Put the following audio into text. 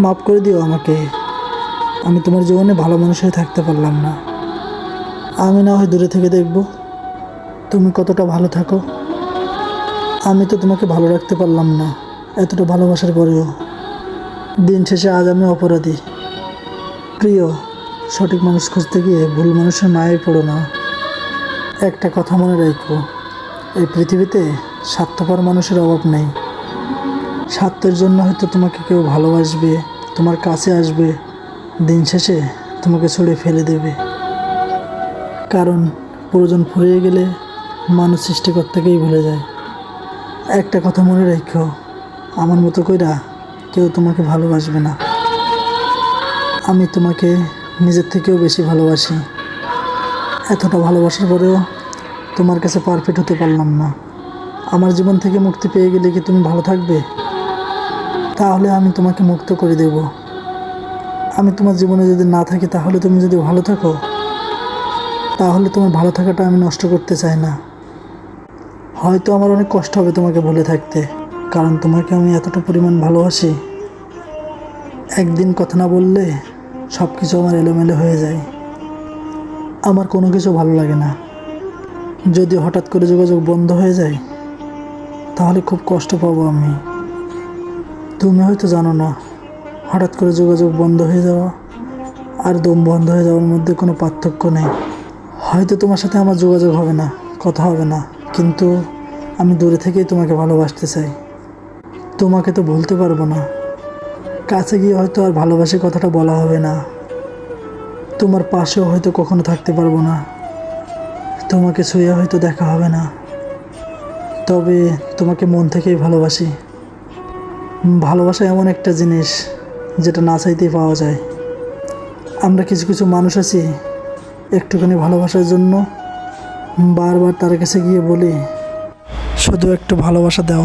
মাফ করে দিও আমাকে। আমি তোমার জীবনে ভালো মানুষ হয়ে থাকতে পারলাম না। আমি না হয় দূরে থেকে দেখব তুমি কতটা ভালো থাকো। আমি তো তোমাকে ভালো রাখতে পারলাম না এতটা ভালোবাসার পরেও। দিন শেষে আজ আমি অপরাধী। প্রিয়, সঠিক মানুষ খুঁজতে গিয়ে ভুল মানুষের মায়ায় পড়ো না। একটা কথা মনে রাখো, এই পৃথিবীতে স্বার্থপর মানুষের অভাব নেই। স্বার্থের জন্য হয়তো তোমাকে কেউ ভালোবাসবে, তোমার কাছে আসবে, দিন শেষে তোমাকে ছুঁড়ে ফেলে দেবে। কারণ প্রয়োজন ফুরিয়ে গেলে মানুষ সৃষ্টিকর্তাকেই ভুলে যায়। একটা কথা মনে রাখো, আমার মতো কইরা কেউ তোমাকে ভালোবাসবে না। আমি তোমাকে নিজের থেকেও বেশি ভালোবাসি। এতটা ভালোবাসার পরেও তোমার কাছে পারফেক্ট হতে পারলাম না। আমার জীবন থেকে মুক্তি পেয়ে গেলে কি তুমি ভালো থাকবে? তাহলে আমি তোমাকে মুক্ত করে দেব। আমি তোমার জীবনে যদি না থাকি, তাহলে তুমি যদি ভালো থাকো, তাহলে তোমার ভালো থাকাটা আমি নষ্ট করতে চাই না। হয়তো আমার অনেক কষ্ট হবে তোমাকে ভুলে থাকতে, কারণ তোমাকে আমি এতটা পরিমাণ ভালোবাসি। একদিন কথা না বললে সব কিছু আমার এলোমেলো হয়ে যায়। আমার কোনো কিছু ভালো লাগে না। যদি হঠাৎ করে যোগাযোগ বন্ধ হয়ে যায়, তাহলে খুব কষ্ট পাবো আমি। তুমি হয়তো জানো না, হঠাৎ করে যোগাযোগ বন্ধ হয়ে যাওয়া আর দম বন্ধ হয়ে যাওয়ার মধ্যে কোনো পার্থক্য নেই। হয়তো তোমার সাথে আমার যোগাযোগ হবে না, কথা হবে না, কিন্তু আমি দূরে থেকেই তোমাকে ভালোবাসতে চাই। তোমাকে তো ভুলতে পারবো না। কাছে গিয়ে হয়তো আর ভালোবাসি কথাটা বলা হবে না। তোমার পাশেও হয়তো কখনো থাকতে পারবো না। তোমাকে ছুঁয়ে হয়তো দেখা হবে না, তবে তোমাকে মন থেকেই ভালোবাসি। ভালোবাসা এমন একটা জিনিস যেটা না চাইতেই পাওয়া যায়। আমরা কিছু কিছু মানুষ আছি, একটুখানি ভালোবাসার জন্য বারবার তার কাছে গিয়ে বলি, শুধু একটু ভালোবাসা দাও।